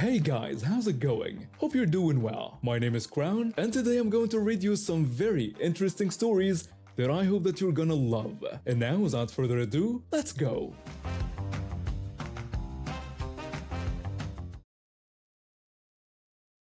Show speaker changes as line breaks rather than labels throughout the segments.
Hey guys, how's it going? Hope you're doing well. My name is Crown, and today I'm going to read you some very interesting stories that I hope that you're gonna love. And now, without further ado, let's go!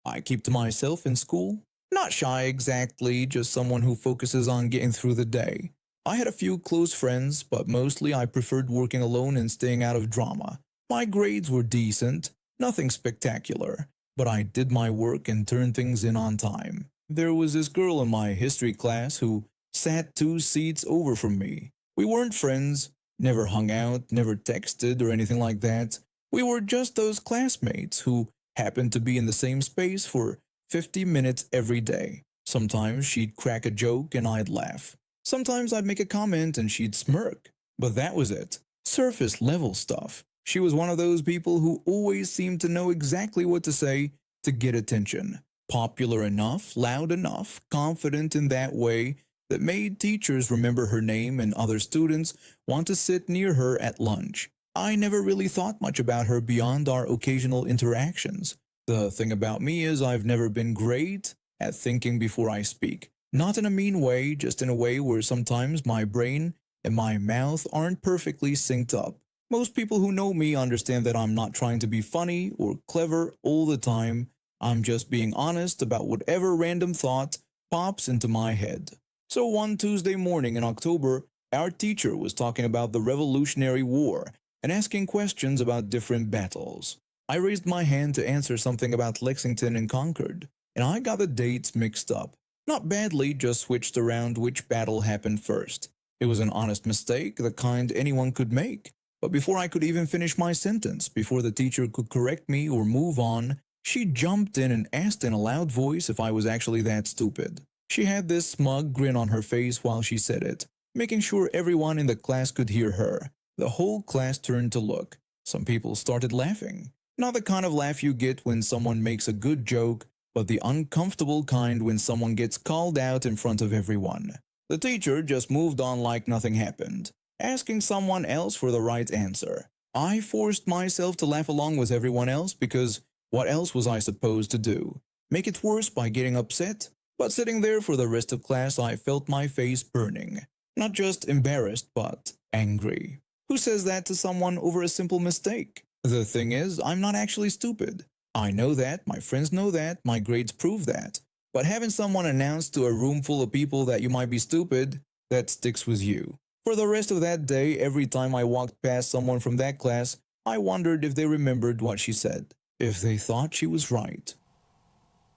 I keep to myself in school. Not shy exactly, just someone who focuses on getting through the day. I had a few close friends, but mostly I preferred working alone and staying out of drama. My grades were decent, nothing spectacular, but I did my work and turned things in on time. There was this girl in my history class who sat 2 seats over from me. We weren't friends, never hung out, never texted or anything like that. We were just those classmates who happened to be in the same space for 50 minutes every day. Sometimes she'd crack a joke and I'd laugh. Sometimes I'd make a comment and she'd smirk. But that was it. Surface level stuff. She was one of those people who always seemed to know exactly what to say to get attention. Popular enough, loud enough, confident in that way that made teachers remember her name and other students want to sit near her at lunch. I never really thought much about her beyond our occasional interactions. The thing about me is I've never been great at thinking before I speak. Not in a mean way, just in a way where sometimes my brain and my mouth aren't perfectly synced up. Most people who know me understand that I'm not trying to be funny or clever all the time. I'm just being honest about whatever random thought pops into my head. So one Tuesday morning in October, our teacher was talking about the Revolutionary War and asking questions about different battles. I raised my hand to answer something about Lexington and Concord, and I got the dates mixed up. Not badly, just switched around which battle happened first. It was an honest mistake, the kind anyone could make. But before I could even finish my sentence, before the teacher could correct me or move on, she jumped in and asked in a loud voice if I was actually that stupid. She had this smug grin on her face while she said it, making sure everyone in the class could hear her. The whole class turned to look. Some people started laughing. Not the kind of laugh you get when someone makes a good joke, but the uncomfortable kind when someone gets called out in front of everyone. The teacher just moved on like nothing happened, asking someone else for the right answer. I forced myself to laugh along with everyone else because what else was I supposed to do? Make it worse by getting upset? But sitting there for the rest of class, I felt my face burning. Not just embarrassed, but angry. Who says that to someone over a simple mistake? The thing is, I'm not actually stupid. I know that, my friends know that, my grades prove that. But having someone announce to a room full of people that you might be stupid, that sticks with you. For the rest of that day, every time I walked past someone from that class, I wondered if they remembered what she said, if they thought she was right.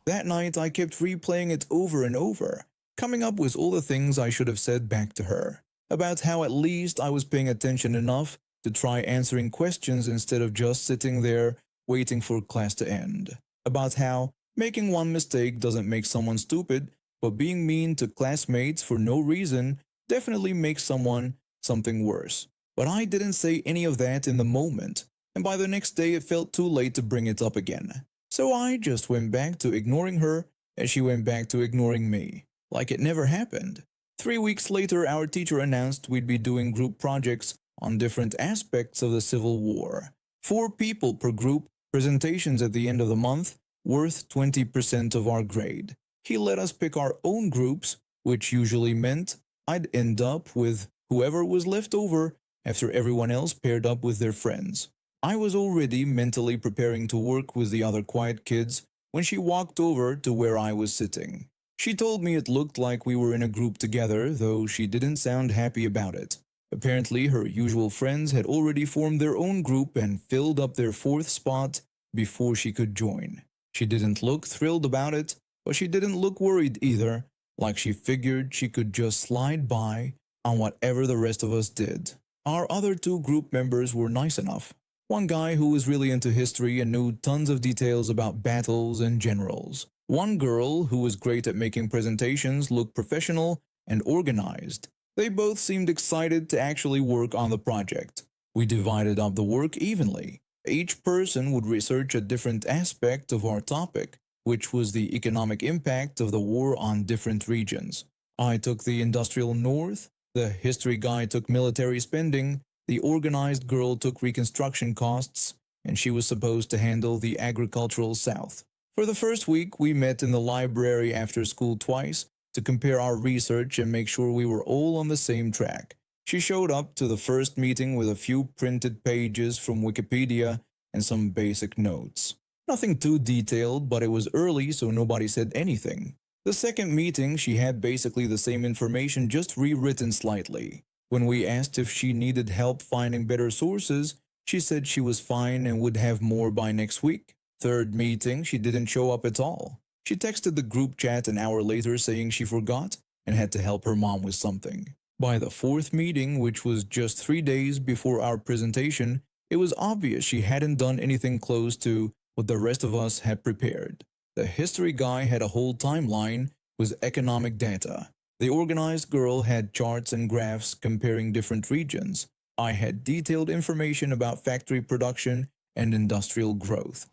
That night, I kept replaying it over and over, coming up with all the things I should have said back to her, about how at least I was paying attention enough to try answering questions instead of just sitting there waiting for class to end, about how making one mistake doesn't make someone stupid, but being mean to classmates for no reason definitely makes someone something worse. But I didn't say any of that in the moment, and by the next day it felt too late to bring it up again. So I just went back to ignoring her, and she went back to ignoring me, like it never happened. 3 weeks later, our teacher announced we'd be doing group projects on different aspects of the Civil War. 4 people per group, presentations at the end of the month, worth 20% of our grade. He let us pick our own groups, which usually meant I'd end up with whoever was left over after everyone else paired up with their friends. I was already mentally preparing to work with the other quiet kids when she walked over to where I was sitting. She told me it looked like we were in a group together, though she didn't sound happy about it. Apparently, her usual friends had already formed their own group and filled up their 4th spot before she could join. She didn't look thrilled about it, but she didn't look worried either, like she figured she could just slide by on whatever the rest of us did. Our other 2 group members were nice enough. One guy who was really into history and knew tons of details about battles and generals. One girl who was great at making presentations, looked professional and organized. They both seemed excited to actually work on the project. We divided up the work evenly. Each person would research a different aspect of our topic, which was the economic impact of the war on different regions. I took the industrial north, the history guy took military spending, the organized girl took reconstruction costs, and she was supposed to handle the agricultural South. For the first week, we met in the library after school twice to compare our research and make sure we were all on the same track. She showed up to the first meeting with a few printed pages from Wikipedia and some basic notes. Nothing too detailed, but it was early, so nobody said anything. The second meeting, she had basically the same information, just rewritten slightly. When we asked if she needed help finding better sources, she said she was fine and would have more by next week. Third meeting, she didn't show up at all. She texted the group chat an hour later saying she forgot and had to help her mom with something. By the fourth meeting, which was just 3 days before our presentation, it was obvious she hadn't done anything close to what the rest of us had prepared. The history guy had a whole timeline with economic data. The organized girl had charts and graphs comparing different regions. I had detailed information about factory production and industrial growth.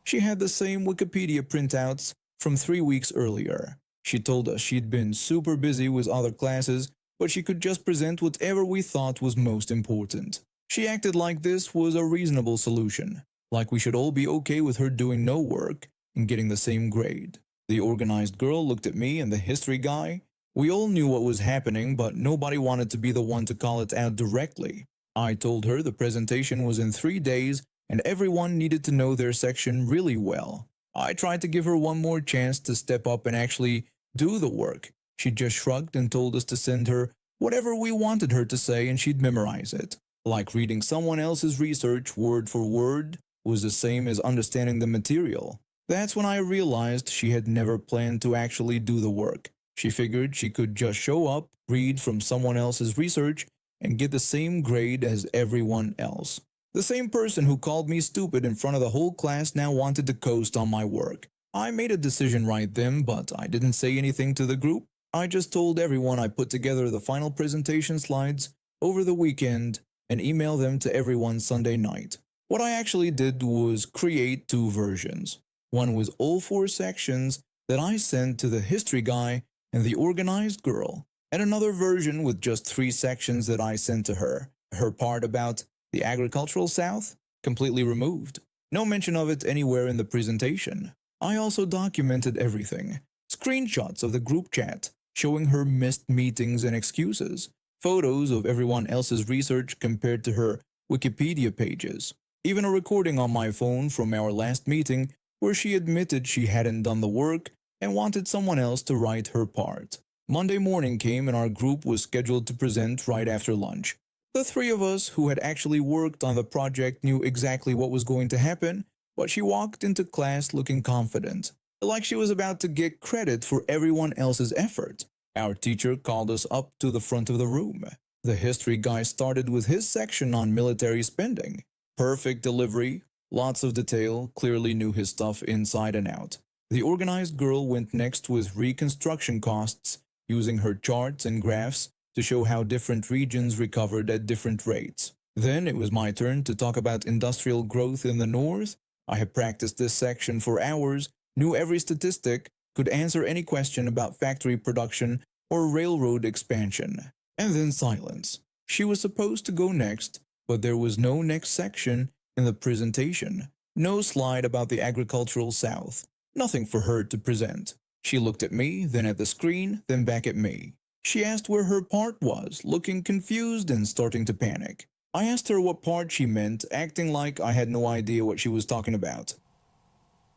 She had the same Wikipedia printouts from 3 weeks earlier. She told us she'd been super busy with other classes, but she could just present whatever we thought was most important. She acted like this was a reasonable solution, like we should all be okay with her doing no work and getting the same grade. The organized girl looked at me and the history guy. We all knew what was happening, but nobody wanted to be the one to call it out directly. I told her the presentation was in 3 days and everyone needed to know their section really well. I tried to give her one more chance to step up and actually do the work. She just shrugged and told us to send her whatever we wanted her to say and she'd memorize it. Like reading someone else's research word for word was the same as understanding the material. That's when I realized she had never planned to actually do the work. She figured she could just show up, read from someone else's research, and get the same grade as everyone else. The same person who called me stupid in front of the whole class now wanted to coast on my work. I made a decision right then, but I didn't say anything to the group. I just told everyone I put together the final presentation slides over the weekend and emailed them to everyone Sunday night. What I actually did was create 2 versions. One with all 4 sections that I sent to the history guy and the organized girl, and another version with just 3 sections that I sent to her. Her part about the agricultural South, completely removed. No mention of it anywhere in the presentation. I also documented everything. Screenshots of the group chat showing her missed meetings and excuses. Photos of everyone else's research compared to her Wikipedia pages. Even a recording on my phone from our last meeting where she admitted she hadn't done the work and wanted someone else to write her part. Monday morning came and our group was scheduled to present right after lunch. The 3 of us who had actually worked on the project knew exactly what was going to happen, but she walked into class looking confident, like she was about to get credit for everyone else's effort. Our teacher called us up to the front of the room. The history guy started with his section on military spending. Perfect delivery, lots of detail, clearly knew his stuff inside and out. The organized girl went next with reconstruction costs, using her charts and graphs to show how different regions recovered at different rates. Then it was my turn to talk about industrial growth in the north. I had practiced this section for hours, knew every statistic, could answer any question about factory production or railroad expansion. And then silence. She was supposed to go next, but there was no next section in the presentation. No slide about the agricultural South. Nothing for her to present. She looked at me, then at the screen, then back at me. She asked where her part was, looking confused and starting to panic. I asked her what part she meant, acting like I had no idea what she was talking about.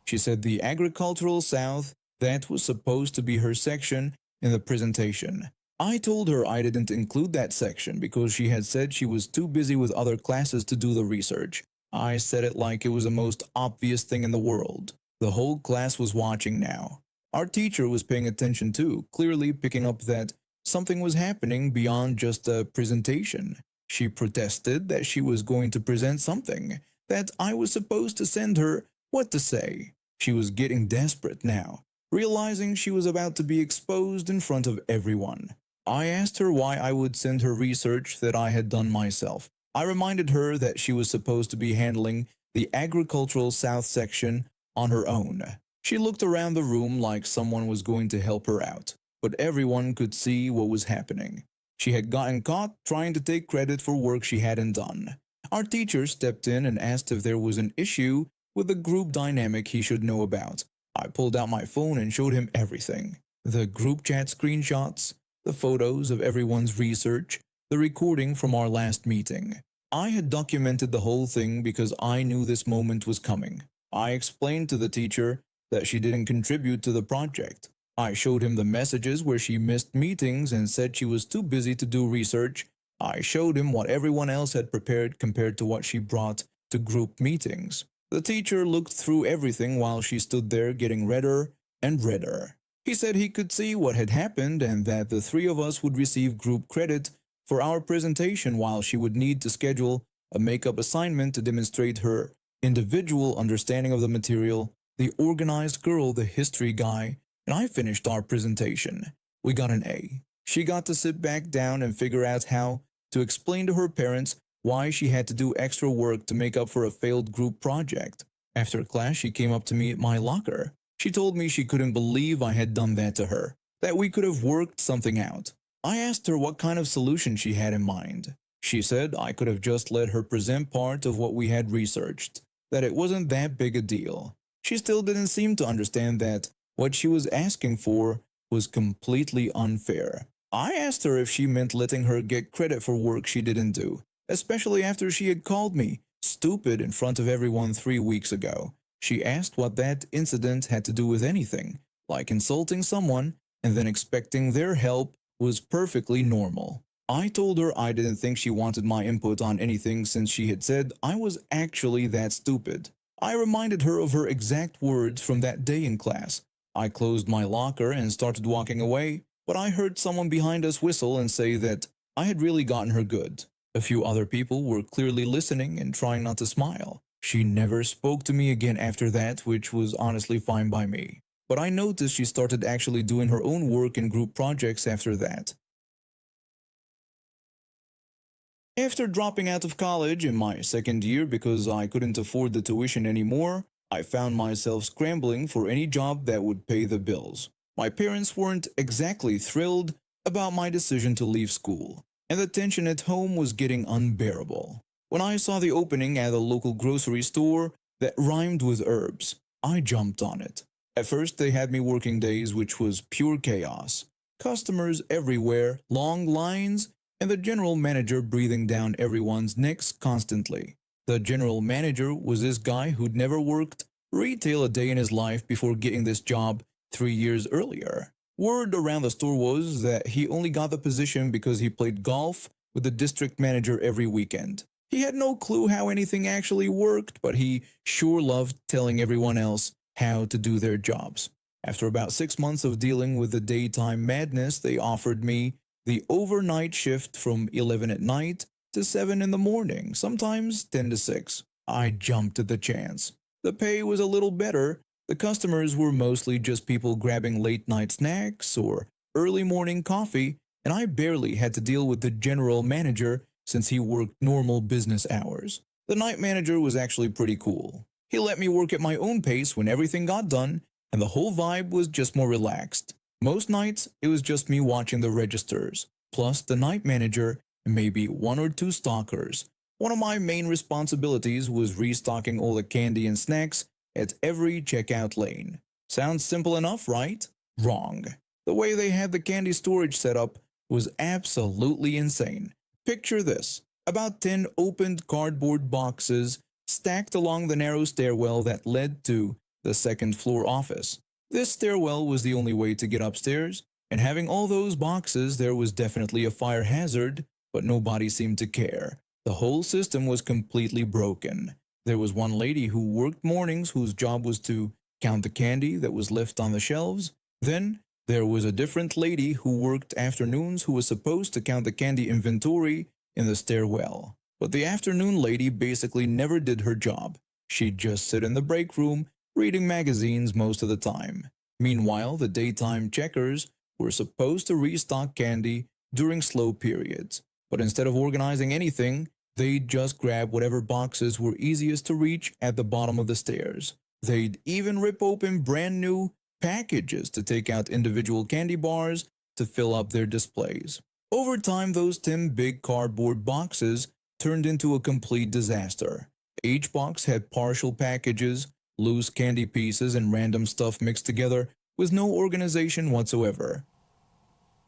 She said the agricultural South, that was supposed to be her section in the presentation. I told her I didn't include that section because she had said she was too busy with other classes to do the research. I said it like it was the most obvious thing in the world. The whole class was watching now. Our teacher was paying attention too, clearly picking up that something was happening beyond just a presentation. She protested that she was going to present something, that I was supposed to send her what to say. She was getting desperate now, realizing she was about to be exposed in front of everyone. I asked her why I would send her research that I had done myself. I reminded her that she was supposed to be handling the agricultural South section on her own. She looked around the room like someone was going to help her out, but everyone could see what was happening. She had gotten caught trying to take credit for work she hadn't done. Our teacher stepped in and asked if there was an issue with the group dynamic he should know about. I pulled out my phone and showed him everything: the group chat screenshots, the photos of everyone's research, the recording from our last meeting. I had documented the whole thing because I knew this moment was coming. I explained to the teacher that she didn't contribute to the project. I showed him the messages where she missed meetings and said she was too busy to do research. I showed him what everyone else had prepared compared to what she brought to group meetings. The teacher looked through everything while she stood there getting redder and redder. He said he could see what had happened and that the three of us would receive group credit for our presentation while she would need to schedule a makeup assignment to demonstrate her individual understanding of the material. The organized girl, the history guy, and I finished our presentation. We got an A. She got to sit back down and figure out how to explain to her parents why she had to do extra work to make up for a failed group project. After class, she came up to me at my locker. She told me she couldn't believe I had done that to her, that we could have worked something out. I asked her what kind of solution she had in mind. She said I could have just let her present part of what we had researched, that it wasn't that big a deal. She still didn't seem to understand that what she was asking for was completely unfair. I asked her if she meant letting her get credit for work she didn't do, especially after she had called me stupid in front of everyone 3 weeks ago. She asked what that incident had to do with anything, like insulting someone and then expecting their help was perfectly normal. I told her I didn't think she wanted my input on anything since she had said I was actually that stupid. I reminded her of her exact words from that day in class. I closed my locker and started walking away, but I heard someone behind us whistle and say that I had really gotten her good. A few other people were clearly listening and trying not to smile. She never spoke to me again after that, which was honestly fine by me. But I noticed she started actually doing her own work in group projects after that. After dropping out of college in my second year because I couldn't afford the tuition anymore, I found myself scrambling for any job that would pay the bills. My parents weren't exactly thrilled about my decision to leave school, and the tension at home was getting unbearable. When I saw the opening at a local grocery store that rhymed with herbs, I jumped on it. At first, they had me working days, which was pure chaos. Customers everywhere, long lines, and the general manager breathing down everyone's necks constantly. The general manager was this guy who'd never worked retail a day in his life before getting this job 3 years earlier. Word around the store was that he only got the position because he played golf with the district manager every weekend. He had no clue how anything actually worked, but he sure loved telling everyone else how to do their jobs. After about 6 months of dealing with the daytime madness, they offered me the overnight shift from 11 at night to 7 in the morning, sometimes 10 to 6. I jumped at the chance. The pay was a little better. The customers were mostly just people grabbing late night snacks or early morning coffee, and I barely had to deal with the general manager since he worked normal business hours. The night manager was actually pretty cool. He let me work at my own pace when everything got done, and the whole vibe was just more relaxed. Most nights, it was just me watching the registers, plus the night manager and maybe 1 or 2 stalkers. One of my main responsibilities was restocking all the candy and snacks at every checkout lane. Sounds simple enough, right? Wrong. The way they had the candy storage set up was absolutely insane. Picture this: about 10 opened cardboard boxes stacked along the narrow stairwell that led to the second floor office. This stairwell was the only way to get upstairs, and having all those boxes, there was definitely a fire hazard, but nobody seemed to care. The whole system was completely broken. There was one lady who worked mornings whose job was to count the candy that was left on the shelves. Then there was a different lady who worked afternoons who was supposed to count the candy inventory in the stairwell. But the afternoon lady basically never did her job. She'd just sit in the break room reading magazines most of the time. Meanwhile, the daytime checkers were supposed to restock candy during slow periods. But instead of organizing anything, they'd just grab whatever boxes were easiest to reach at the bottom of the stairs. They'd even rip open brand new packages to take out individual candy bars to fill up their displays. Over time, those 10 big cardboard boxes turned into a complete disaster. Each box had partial packages, loose candy pieces, and random stuff mixed together with no organization whatsoever.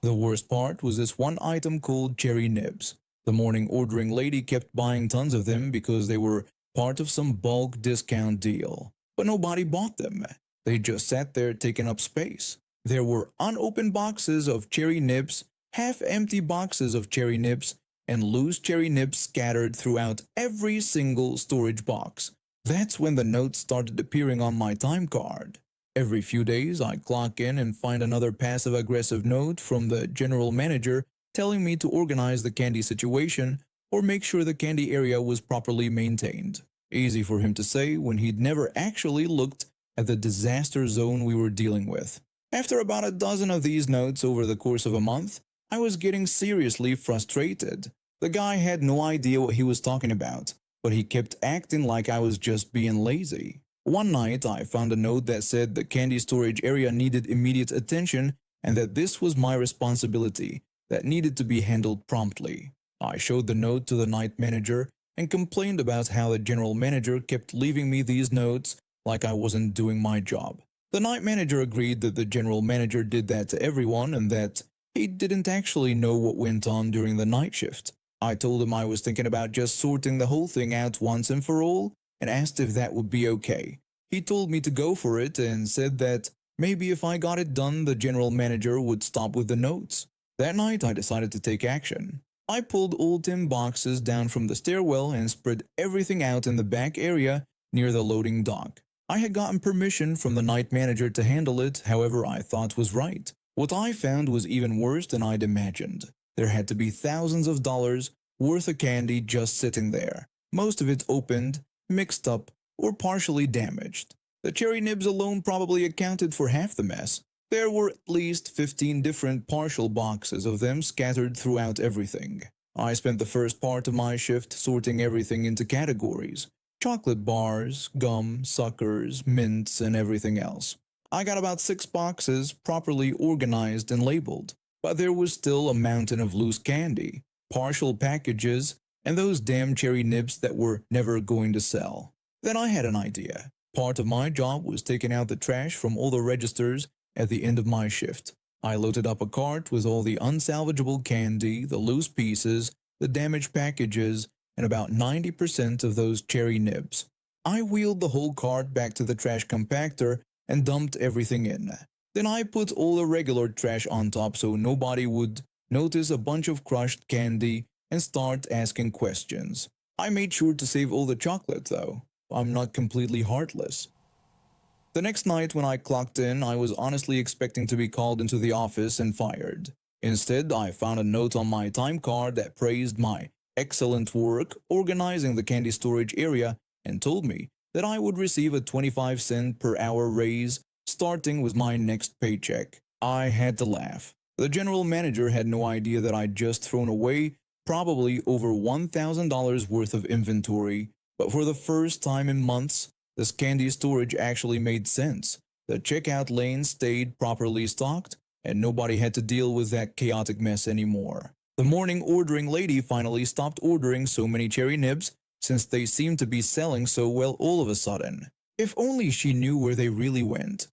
The worst part was this one item called cherry nibs. The morning ordering lady kept buying tons of them because they were part of some bulk discount deal. But nobody bought them. They just sat there taking up space. There were unopened boxes of cherry nibs, half-empty boxes of cherry nibs, and loose cherry nibs scattered throughout every single storage box. That's when the notes started appearing on my time card. Every few days, I clock in and find another passive-aggressive note from the general manager telling me to organize the candy situation or make sure the candy area was properly maintained. Easy for him to say when he'd never actually looked at the disaster zone we were dealing with. After about a dozen of these notes over the course of a month, I was getting seriously frustrated. The guy had no idea what he was talking about, but he kept acting like I was just being lazy. One night, I found a note that said the candy storage area needed immediate attention and that this was my responsibility, that needed to be handled promptly. I showed the note to the night manager and complained about how the general manager kept leaving me these notes like I wasn't doing my job. The night manager agreed that the general manager did that to everyone and that he didn't actually know what went on during the night shift. I told him I was thinking about just sorting the whole thing out once and for all and asked if that would be okay. He told me to go for it and said that maybe if I got it done, the general manager would stop with the notes. That night, I decided to take action. I pulled all 10 boxes down from the stairwell and spread everything out in the back area near the loading dock. I had gotten permission from the night manager to handle it however I thought was right. What I found was even worse than I'd imagined. There had to be thousands of dollars worth of candy just sitting there, most of it opened, mixed up, or partially damaged. The cherry nibs alone probably accounted for half the mess. There were at least 15 different partial boxes of them scattered throughout everything. I spent the first part of my shift sorting everything into categories: chocolate bars, gum, suckers, mints, and everything else. I got about 6 boxes properly organized and labeled, but there was still a mountain of loose candy, partial packages, and those damn cherry nibs that were never going to sell. Then I had an idea. Part of my job was taking out the trash from all the registers at the end of my shift. I loaded up a cart with all the unsalvageable candy, the loose pieces, the damaged packages, and about 90% of those cherry nibs. I wheeled the whole cart back to the trash compactor and dumped everything in. Then I put all the regular trash on top so nobody would notice a bunch of crushed candy and start asking questions. I made sure to save all the chocolate though. I'm not completely heartless. The next night when I clocked in, I was honestly expecting to be called into the office and fired. Instead, I found a note on my time card that praised my excellent work organizing the candy storage area and told me that I would receive a 25-cent per hour raise starting with my next paycheck. I had to laugh. The general manager had no idea that I'd just thrown away probably over $1,000 worth of inventory, but for the first time in months, this candy storage actually made sense. The checkout lane stayed properly stocked, and nobody had to deal with that chaotic mess anymore. The morning ordering lady finally stopped ordering so many cherry nibs since they seemed to be selling so well all of a sudden. If only she knew where they really went.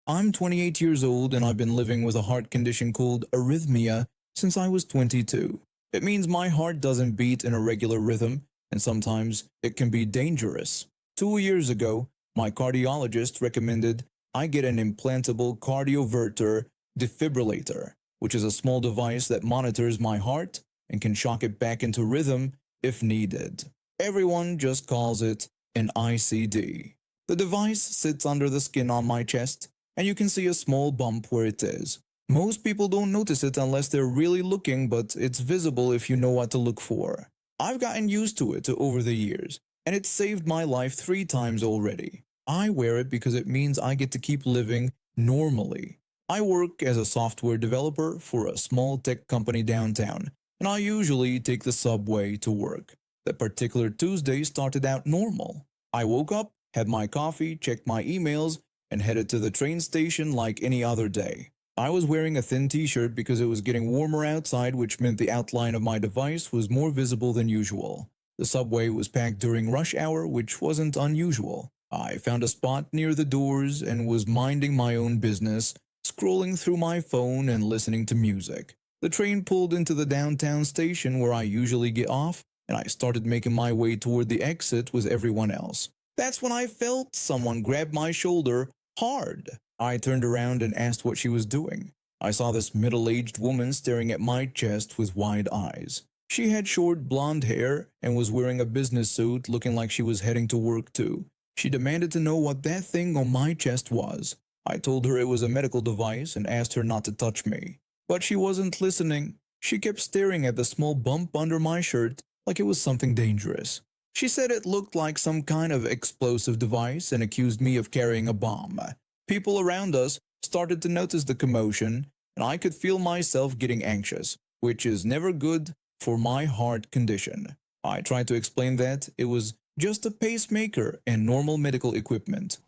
I'm 28 years old and I've been living with a heart condition called arrhythmia since I was 22. It means my heart doesn't beat in a regular rhythm, and sometimes it can be dangerous. 2 years ago, my cardiologist recommended I get an implantable cardioverter defibrillator, which is a small device that monitors my heart and can shock it back into rhythm if needed. Everyone just calls it an ICD. The device sits under the skin on my chest, and you can see a small bump where it is. Most people don't notice it unless they're really looking, but it's visible if you know what to look for. I've gotten used to it over the years, and it's saved my life 3 times already. I wear it because it means I get to keep living normally. I work as a software developer for a small tech company downtown, and I usually take the subway to work. That particular Tuesday started out normal. I woke up, had my coffee, checked my emails, and headed to the train station like any other day. I was wearing a thin t-shirt because it was getting warmer outside, which meant the outline of my device was more visible than usual. The subway was packed during rush hour, which wasn't unusual. I found a spot near the doors and was minding my own business, scrolling through my phone and listening to music. The train pulled into the downtown station where I usually get off, and I started making my way toward the exit with everyone else. That's when I felt someone grab my shoulder hard. I turned around and asked what she was doing. I saw this middle-aged woman staring at my chest with wide eyes. She had short blonde hair and was wearing a business suit, looking like she was heading to work too. She demanded to know what that thing on my chest was. I told her it was a medical device and asked her not to touch me. But she wasn't listening. She kept staring at the small bump under my shirt like it was something dangerous. She said it looked like some kind of explosive device and accused me of carrying a bomb. People around us started to notice the commotion, and I could feel myself getting anxious, which is never good for my heart condition. I tried to explain that it was just a pacemaker and normal medical equipment.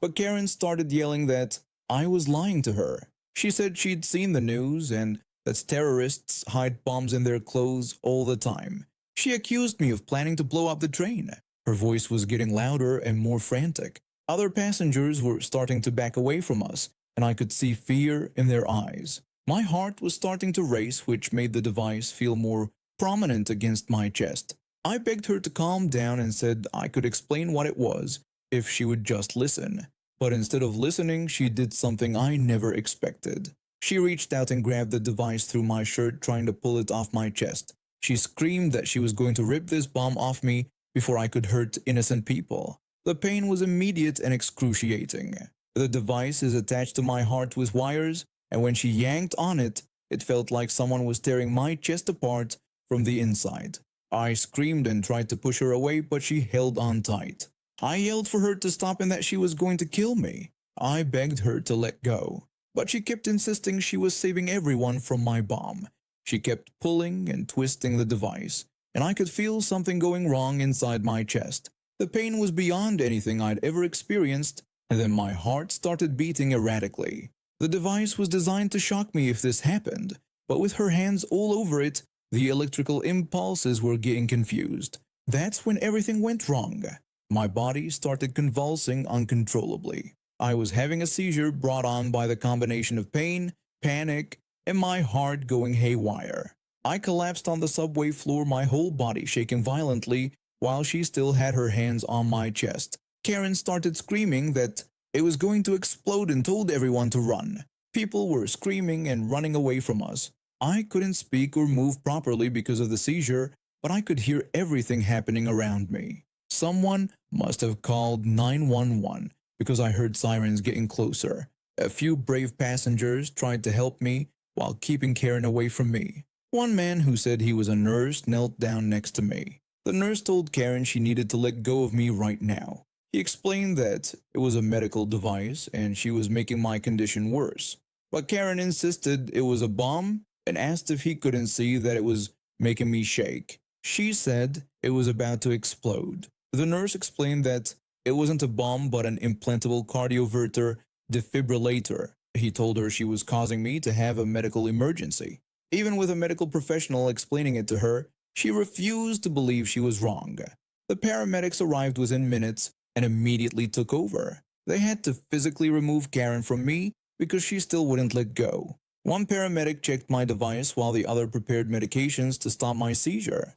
But Karen started yelling that I was lying to her. She said she'd seen the news and that terrorists hide bombs in their clothes all the time. She accused me of planning to blow up the train. Her voice was getting louder and more frantic. Other passengers were starting to back away from us, and I could see fear in their eyes. My heart was starting to race, which made the device feel more prominent against my chest. I begged her to calm down and said I could explain what it was if she would just listen. But instead of listening, she did something I never expected. She reached out and grabbed the device through my shirt, trying to pull it off my chest. She screamed that she was going to rip this bomb off me before I could hurt innocent people. The pain was immediate and excruciating. The device is attached to my heart with wires, and when she yanked on it, it felt like someone was tearing my chest apart from the inside. I screamed and tried to push her away, but she held on tight. I yelled for her to stop and that she was going to kill me. I begged her to let go, but she kept insisting she was saving everyone from my bomb. She kept pulling and twisting the device, and I could feel something going wrong inside my chest. The pain was beyond anything I'd ever experienced, and then my heart started beating erratically. The device was designed to shock me if this happened, but with her hands all over it, the electrical impulses were getting confused. That's when everything went wrong. My body started convulsing uncontrollably. I was having a seizure brought on by the combination of pain, panic, and my heart going haywire. I collapsed on the subway floor, my whole body shaking violently, while she still had her hands on my chest. Karen started screaming that it was going to explode and told everyone to run. People were screaming and running away from us. I couldn't speak or move properly because of the seizure, but I could hear everything happening around me. Someone must have called 911 because I heard sirens getting closer. A few brave passengers tried to help me while keeping Karen away from me. One man who said he was a nurse knelt down next to me. The nurse told Karen she needed to let go of me right now. He explained that it was a medical device and she was making my condition worse. But Karen insisted it was a bomb and asked if he couldn't see that it was making me shake. She said it was about to explode. The nurse explained that it wasn't a bomb but an implantable cardioverter defibrillator. He told her she was causing me to have a medical emergency. Even with a medical professional explaining it to her, she refused to believe she was wrong. The paramedics arrived within minutes and immediately took over. They had to physically remove Karen from me because she still wouldn't let go. One paramedic checked my device while the other prepared medications to stop my seizure.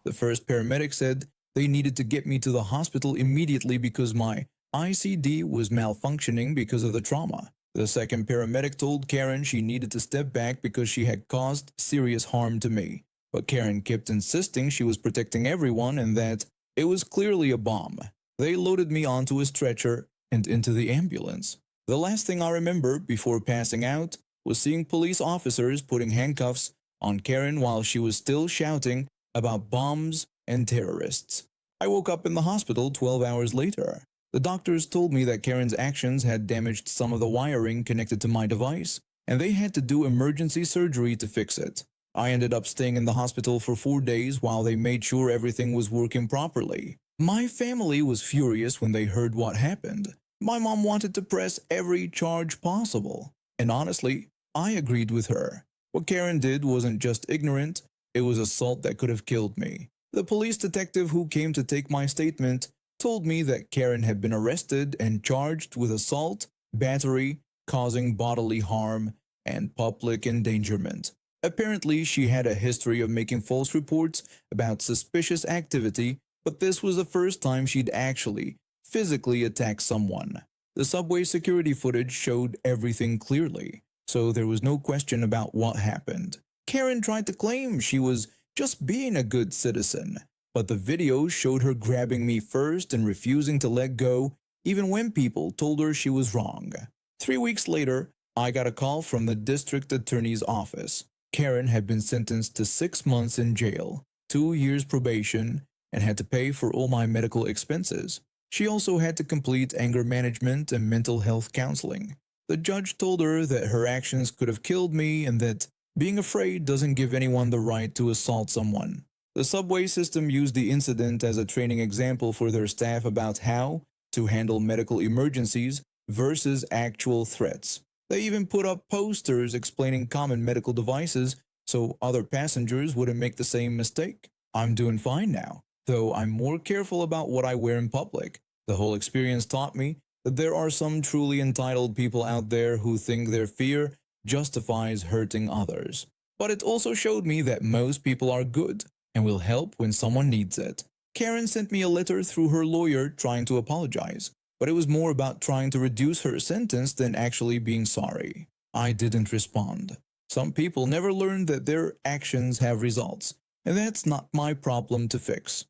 The first paramedic said they needed to get me to the hospital immediately because my ICD was malfunctioning because of the trauma. The second paramedic told Karen she needed to step back because she had caused serious harm to me. But Karen kept insisting she was protecting everyone and that it was clearly a bomb. They loaded me onto a stretcher and into the ambulance. The last thing I remember before passing out was seeing police officers putting handcuffs on Karen while she was still shouting about bombs and terrorists. I woke up in the hospital 12 hours later. The doctors told me that Karen's actions had damaged some of the wiring connected to my device, and they had to do emergency surgery to fix it. I ended up staying in the hospital for 4 days while they made sure everything was working properly. My family was furious when they heard what happened. My mom wanted to press every charge possible. And honestly, I agreed with her. What Karen did wasn't just ignorant, it was assault that could have killed me. The police detective who came to take my statement told me that Karen had been arrested and charged with assault, battery, causing bodily harm, and public endangerment. Apparently, she had a history of making false reports about suspicious activity, but this was the first time she'd actually physically attacked someone. The subway security footage showed everything clearly, so there was no question about what happened. Karen tried to claim she was just being a good citizen, but the video showed her grabbing me first and refusing to let go even when people told her she was wrong. 3 weeks later, I got a call from the district attorney's office. Karen had been sentenced to 6 months in jail, 2 years probation, and had to pay for all my medical expenses. She also had to complete anger management and mental health counseling. The judge told her that her actions could have killed me and that being afraid doesn't give anyone the right to assault someone. The subway system used the incident as a training example for their staff about how to handle medical emergencies versus actual threats. They even put up posters explaining common medical devices so other passengers wouldn't make the same mistake. I'm doing fine now, though I'm more careful about what I wear in public. The whole experience taught me that there are some truly entitled people out there who think their fear justifies hurting others. But it also showed me that most people are good and will help when someone needs it. Karen sent me a letter through her lawyer trying to apologize, but it was more about trying to reduce her sentence than actually being sorry. I didn't respond. Some people never learn that their actions have results, and that's not my problem to fix.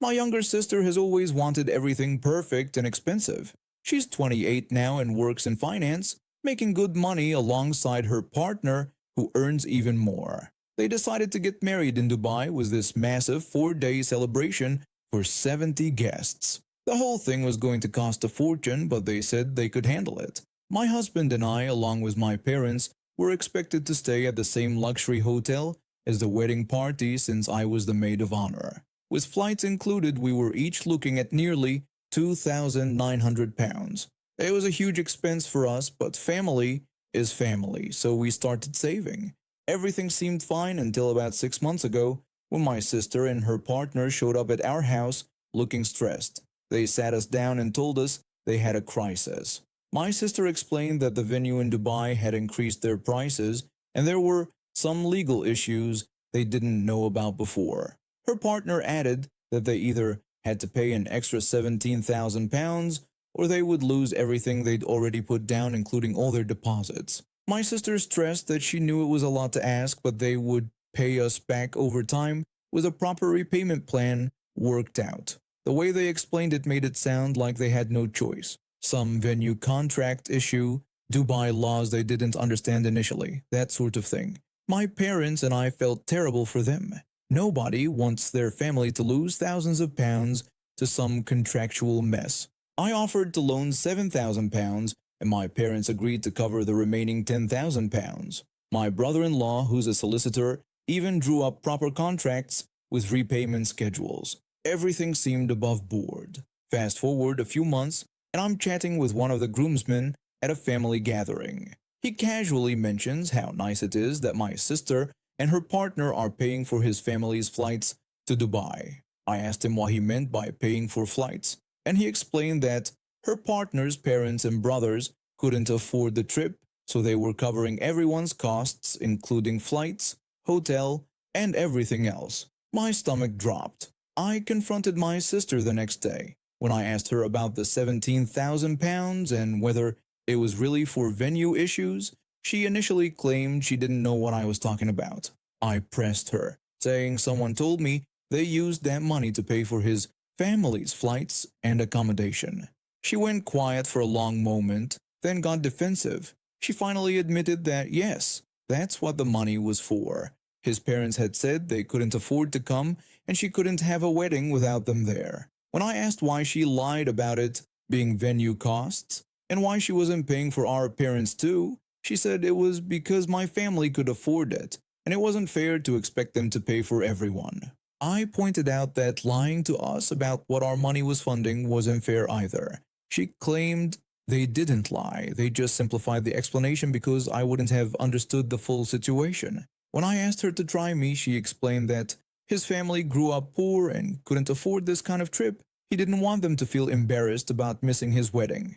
My younger sister has always wanted everything perfect and expensive. She's 28 now and works in finance, making good money alongside her partner who earns even more. They decided to get married in Dubai with this massive 4-day celebration for 70 guests. The whole thing was going to cost a fortune, but they said they could handle it. My husband and I, along with my parents, were expected to stay at the same luxury hotel as the wedding party since I was the maid of honor. With flights included, we were each looking at nearly £2,900. It was a huge expense for us, but family is family, so we started saving. Everything seemed fine until about 6 months ago, when my sister and her partner showed up at our house looking stressed. They sat us down and told us they had a crisis. My sister explained that the venue in Dubai had increased their prices and there were some legal issues they didn't know about before. Her partner added that they either had to pay an extra £17,000 or they would lose everything they'd already put down, including all their deposits. My sister stressed that she knew it was a lot to ask, but they would pay us back over time with a proper repayment plan worked out. The way they explained it made it sound like they had no choice. Some venue contract issue, Dubai laws they didn't understand initially, that sort of thing. My parents and I felt terrible for them. Nobody wants their family to lose thousands of pounds to some contractual mess. I offered to loan £7,000 and my parents agreed to cover the remaining £10,000. My brother-in-law, who's a solicitor, even drew up proper contracts with repayment schedules. Everything seemed above board. Fast forward a few months, and I'm chatting with one of the groomsmen at a family gathering. He casually mentions how nice it is that my sister and her partner are paying for his family's flights to Dubai. I asked him what he meant by paying for flights, and he explained that her partner's parents and brothers couldn't afford the trip, so they were covering everyone's costs, including flights, hotel, and everything else. My stomach dropped. I confronted my sister the next day. When I asked her about the £17,000 and whether it was really for venue issues, she initially claimed she didn't know what I was talking about. I pressed her, saying someone told me they used that money to pay for his family's flights and accommodation. She went quiet for a long moment, then got defensive. She finally admitted that yes, that's what the money was for. His parents had said they couldn't afford to come and she couldn't have a wedding without them there. When I asked why she lied about it being venue costs and why she wasn't paying for our parents too, she said it was because my family could afford it and it wasn't fair to expect them to pay for everyone. I pointed out that lying to us about what our money was funding wasn't fair either. She claimed They didn't lie, they just simplified the explanation because I wouldn't have understood the full situation. When I asked her to try me, she explained that his family grew up poor and couldn't afford this kind of trip. He didn't want them to feel embarrassed about missing his wedding.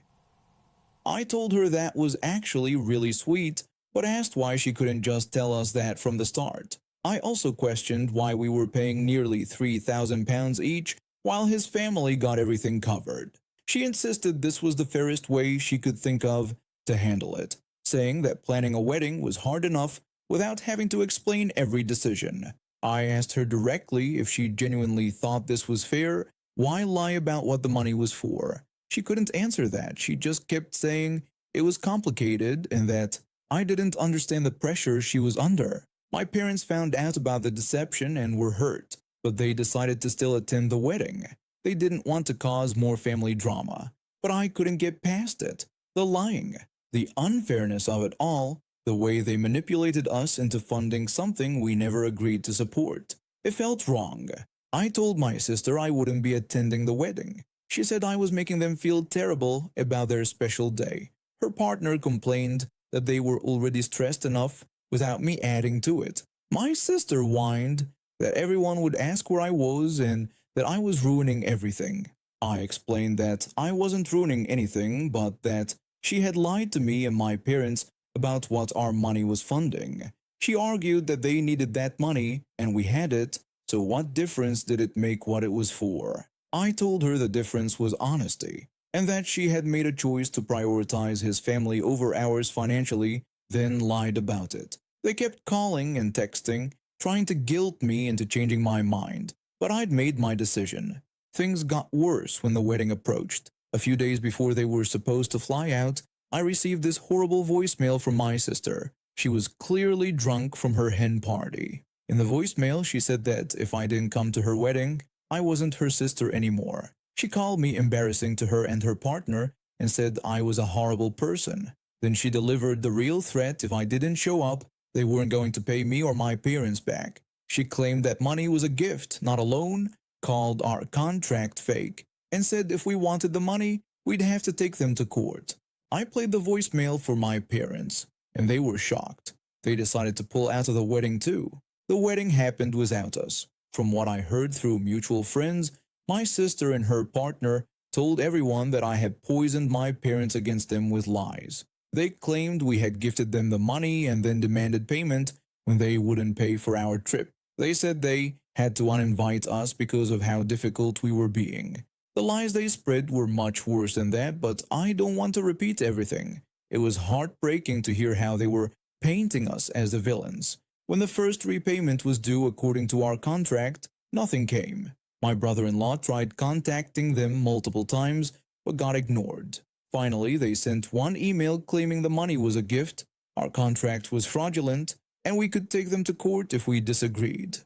I told her that was actually really sweet, but asked why she couldn't just tell us that from the start. I also questioned why we were paying nearly £3,000 each while his family got everything covered. She insisted this was the fairest way she could think of to handle it, saying that planning a wedding was hard enough without having to explain every decision. I asked her directly if she genuinely thought this was fair. Why lie about what the money was for? She couldn't answer that. She just kept saying it was complicated and that I didn't understand the pressure she was under. My parents found out about the deception and were hurt, but they decided to still attend the wedding. They didn't want to cause more family drama, but I couldn't get past it. The lying, the unfairness of it all, the way they manipulated us into funding something we never agreed to support. It felt wrong. I told my sister I wouldn't be attending the wedding. She said I was making them feel terrible about their special day. Her partner complained that they were already stressed enough without me adding to it. My sister whined that everyone would ask where I was and that I was ruining everything. I explained that I wasn't ruining anything, but that she had lied to me and my parents about what our money was funding. She argued that they needed that money and we had it, so what difference did it make what it was for? I told her the difference was honesty, and that she had made a choice to prioritize his family over ours financially, then lied about it. They kept calling and texting, trying to guilt me into changing my mind, but I'd made my decision. Things got worse when the wedding approached. A few days before they were supposed to fly out, I received this horrible voicemail from my sister. She was clearly drunk from her hen party. In the voicemail, she said that if I didn't come to her wedding, I wasn't her sister anymore. She called me embarrassing to her and her partner and said I was a horrible person. Then she delivered the real threat: if I didn't show up, they weren't going to pay me or my parents back. She claimed that money was a gift, not a loan, called our contract fake, and said if we wanted the money, we'd have to take them to court. I played the voicemail for my parents, and they were shocked. They decided to pull out of the wedding too. The wedding happened without us. From what I heard through mutual friends, my sister and her partner told everyone that I had poisoned my parents against them with lies. They claimed we had gifted them the money and then demanded payment when they wouldn't pay for our trip. They said they had to uninvite us because of how difficult we were being. The lies they spread were much worse than that, but I don't want to repeat everything. It was heartbreaking to hear how they were painting us as the villains. When the first repayment was due according to our contract, nothing came. My brother-in-law tried contacting them multiple times, but got ignored. Finally, they sent one email claiming the money was a gift, our contract was fraudulent, and we could take them to court if we disagreed.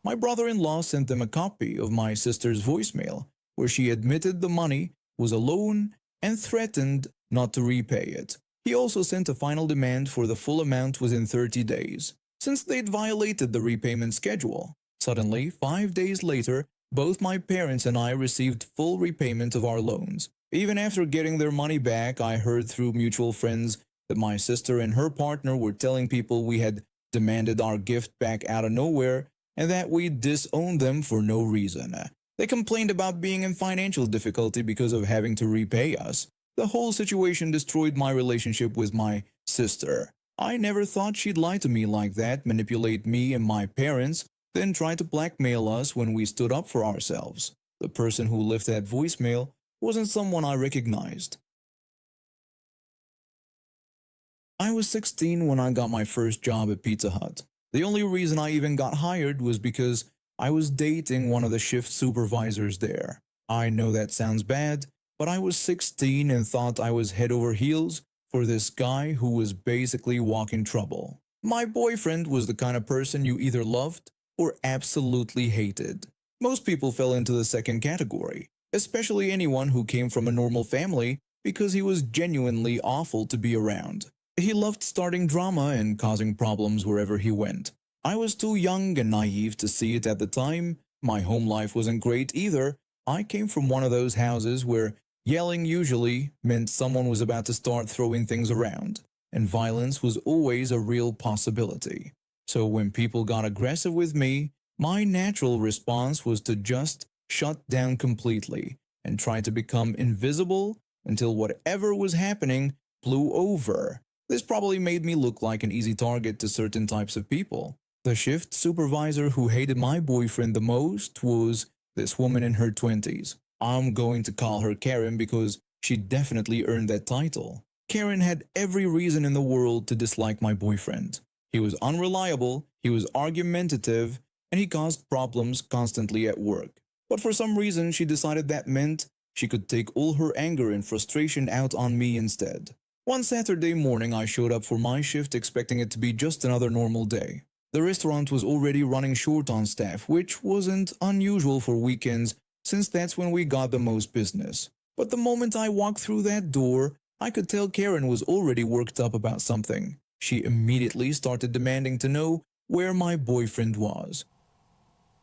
My brother-in-law sent them a copy of my sister's voicemail, where she admitted the money was a loan and threatened not to repay it. He also sent a final demand for the full amount within 30 days, since they'd violated the repayment schedule. Suddenly, 5 days later, both my parents and I received full repayment of our loans. Even after getting their money back, I heard through mutual friends that my sister and her partner were telling people we had demanded our gift back out of nowhere and that we disowned them for no reason. They complained about being in financial difficulty because of having to repay us. The whole situation destroyed my relationship with my sister. I never thought she'd lie to me like that, manipulate me and my parents, then try to blackmail us when we stood up for ourselves. The person who left that voicemail wasn't someone I recognized. I was 16 when I got my first job at Pizza Hut. The only reason I even got hired was because I was dating one of the shift supervisors there. I know that sounds bad, but I was 16 and thought I was head over heels for this guy who was basically walking trouble. My boyfriend was the kind of person you either loved or absolutely hated. Most people fell into the second category, especially anyone who came from a normal family, because he was genuinely awful to be around. He loved starting drama and causing problems wherever he went. I was too young and naive to see it at the time. My home life wasn't great either. I came from one of those houses where Yelling usually meant someone was about to start throwing things around, and violence was always a real possibility. So when people got aggressive with me, my natural response was to just shut down completely and try to become invisible until whatever was happening blew over. This probably made me look like an easy target to certain types of people. The shift supervisor who hated my boyfriend the most was this woman in her 20s. I'm going to call her Karen because she definitely earned that title. Karen had every reason in the world to dislike my boyfriend. He was unreliable, he was argumentative, and he caused problems constantly at work. But for some reason, she decided that meant she could take all her anger and frustration out on me instead. One Saturday morning, I showed up for my shift expecting it to be just another normal day. The restaurant was already running short on staff, which wasn't unusual for weekends since that's when we got the most business. But the moment I walked through that door, I could tell Karen was already worked up about something. She immediately started demanding to know where my boyfriend was.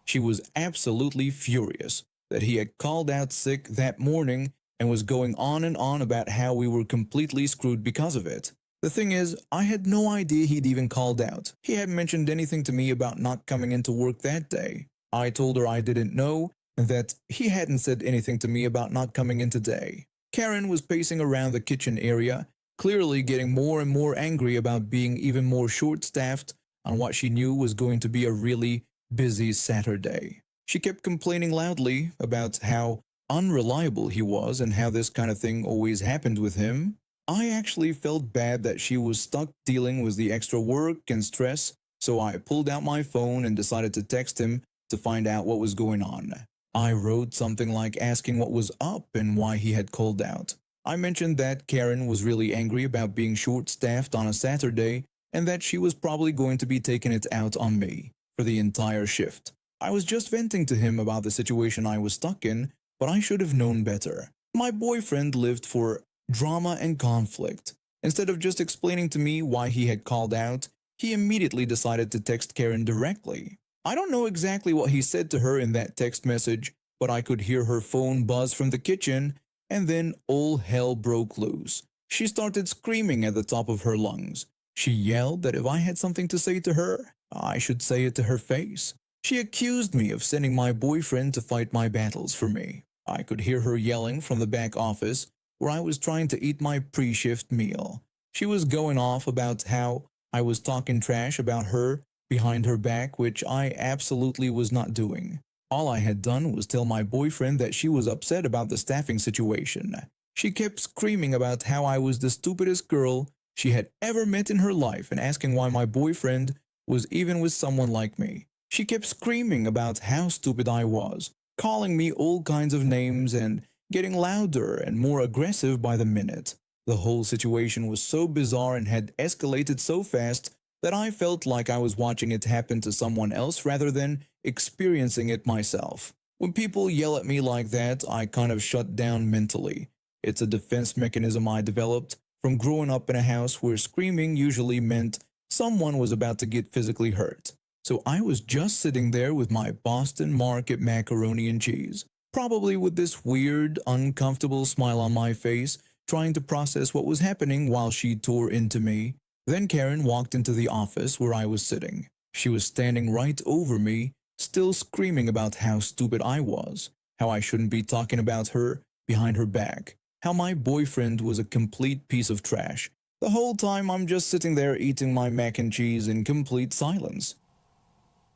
She was absolutely furious that he had called out sick that morning and was going on and on about how we were completely screwed because of it. The thing is, I had no idea he'd even called out. He hadn't mentioned anything to me about not coming into work that day. I told her I didn't know and that he hadn't said anything to me about not coming in today. Karen was pacing around the kitchen area, clearly getting more and more angry about being even more short-staffed on what she knew was going to be a really busy Saturday. She kept complaining loudly about how unreliable he was and how this kind of thing always happened with him. I actually felt bad that she was stuck dealing with the extra work and stress, so I pulled out my phone and decided to text him to find out what was going on. I wrote something like asking what was up and why he had called out. I mentioned that Karen was really angry about being short-staffed on a Saturday and that she was probably going to be taking it out on me for the entire shift. I was just venting to him about the situation I was stuck in, but I should have known better. My boyfriend lived for drama and conflict. Instead of just explaining to me why he had called out, he immediately decided to text Karen directly. I don't know exactly what he said to her in that text message, but I could hear her phone buzz from the kitchen, and then all hell broke loose. She started screaming at the top of her lungs. She yelled that if I had something to say to her, I should say it to her face. She accused me of sending my boyfriend to fight my battles for me. I could hear her yelling from the back office, where I was trying to eat my pre-shift meal. She was going off about how I was talking trash about her behind her back, which I absolutely was not doing. All I had done was tell my boyfriend that she was upset about the staffing situation. She kept screaming about how I was the stupidest girl she had ever met in her life and asking why my boyfriend was even with someone like me. She kept screaming about how stupid I was, calling me all kinds of names and getting louder and more aggressive by the minute. The whole situation was so bizarre and had escalated so fast that I felt like I was watching it happen to someone else rather than experiencing it myself. When people yell at me like that, I kind of shut down mentally. It's a defense mechanism I developed from growing up in a house where screaming usually meant someone was about to get physically hurt. So I was just sitting there with my Boston Market macaroni and cheese, probably with this weird, uncomfortable smile on my face, trying to process what was happening while she tore into me. Then Karen walked into the office where I was sitting. She was standing right over me, still screaming about how stupid I was, how I shouldn't be talking about her behind her back, how my boyfriend was a complete piece of trash. The whole time I'm just sitting there eating my mac and cheese in complete silence.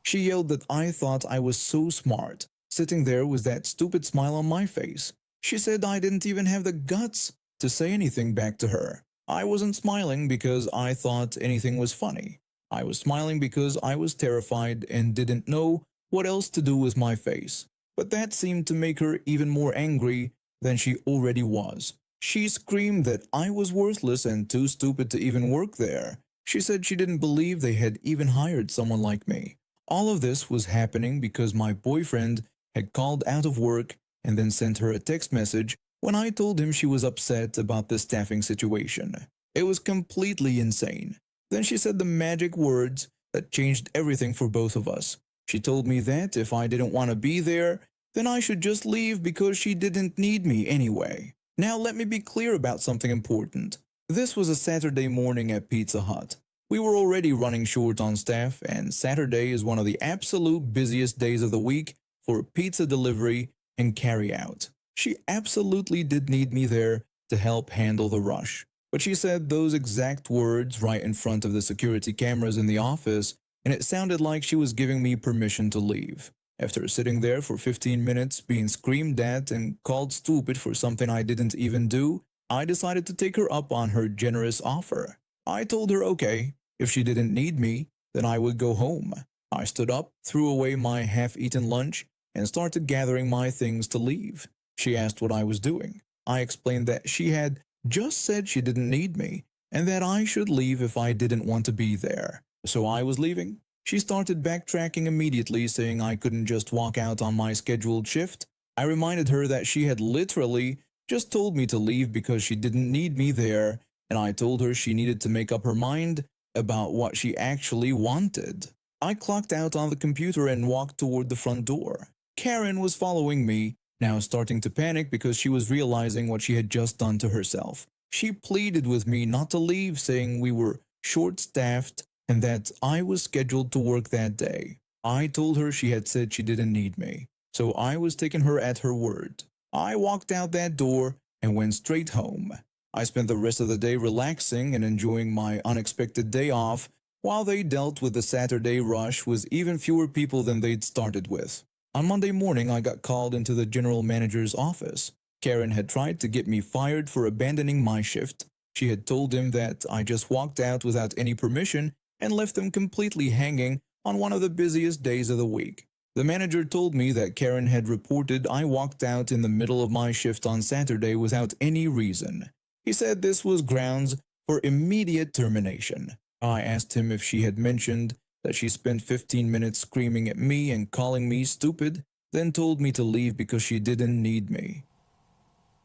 She yelled that I thought I was so smart, sitting there with that stupid smile on my face. She said I didn't even have the guts to say anything back to her. I wasn't smiling because I thought anything was funny. I was smiling because I was terrified and didn't know what else to do with my face. But that seemed to make her even more angry than she already was. She screamed that I was worthless and too stupid to even work there. She said she didn't believe they had even hired someone like me. All of this was happening because my boyfriend had called out of work and then sent her a text message when I told him she was upset about the staffing situation. It was completely insane. Then she said the magic words that changed everything for both of us. She told me that if I didn't want to be there, then I should just leave because she didn't need me anyway. Now let me be clear about something important. This was a Saturday morning at Pizza Hut. We were already running short on staff, and Saturday is one of the absolute busiest days of the week for pizza delivery and carry-out. She absolutely did need me there to help handle the rush. But she said those exact words right in front of the security cameras in the office, and it sounded like she was giving me permission to leave. After sitting there for 15 minutes being screamed at and called stupid for something I didn't even do, I decided to take her up on her generous offer. I told her okay, if she didn't need me, then I would go home. I stood up, threw away my half-eaten lunch, and started gathering my things to leave. She asked what I was doing. I explained that she had just said she didn't need me, and that I should leave if I didn't want to be there. So I was leaving. She started backtracking immediately, saying I couldn't just walk out on my scheduled shift. I reminded her that she had literally just told me to leave because she didn't need me there, and I told her she needed to make up her mind about what she actually wanted. I clocked out on the computer and walked toward the front door. Karen was following me, now starting to panic because she was realizing what she had just done to herself. She pleaded with me not to leave, saying we were short-staffed and that I was scheduled to work that day. I told her she had said she didn't need me, so I was taking her at her word. I walked out that door and went straight home. I spent the rest of the day relaxing and enjoying my unexpected day off while they dealt with the Saturday rush with even fewer people than they'd started with. On Monday morning, I got called into the general manager's office. Karen had tried to get me fired for abandoning my shift. She had told him that I just walked out without any permission and left them completely hanging on one of the busiest days of the week. The manager told me that Karen had reported I walked out in the middle of my shift on Saturday without any reason. He said this was grounds for immediate termination. I asked him if she had mentioned that she spent 15 minutes screaming at me and calling me stupid, then told me to leave because she didn't need me.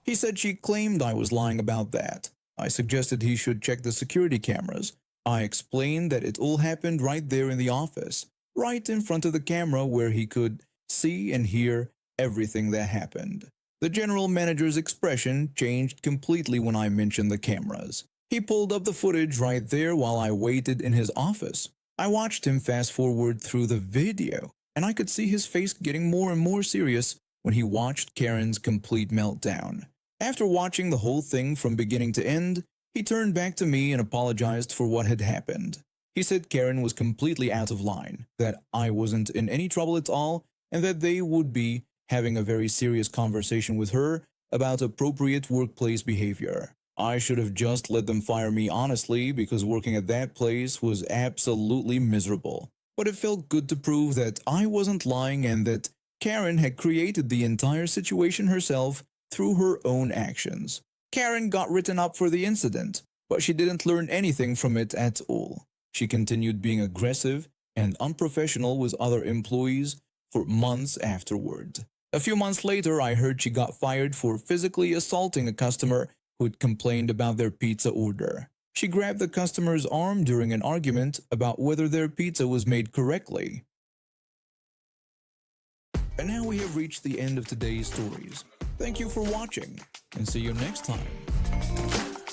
He said she claimed I was lying about that. I suggested he should check the security cameras. I explained that it all happened right there in the office, right in front of the camera where he could see and hear everything that happened. The general manager's expression changed completely when I mentioned the cameras. He pulled up the footage right there while I waited in his office. I watched him fast forward through the video, and I could see his face getting more and more serious when he watched Karen's complete meltdown. After watching the whole thing from beginning to end, he turned back to me and apologized for what had happened. He said Karen was completely out of line, that I wasn't in any trouble at all, and that they would be having a very serious conversation with her about appropriate workplace behavior. I should have just let them fire me honestly because working at that place was absolutely miserable. But it felt good to prove that I wasn't lying and that Karen had created the entire situation herself through her own actions. Karen got written up for the incident, but she didn't learn anything from it at all. She continued being aggressive and unprofessional with other employees for months afterward. A few months later, I heard she got fired for physically assaulting a customer who'd complained about their pizza order. She grabbed the customer's arm during an argument about whether their pizza was made correctly. And now we have reached the end of today's stories. Thank you for watching, and see you next time.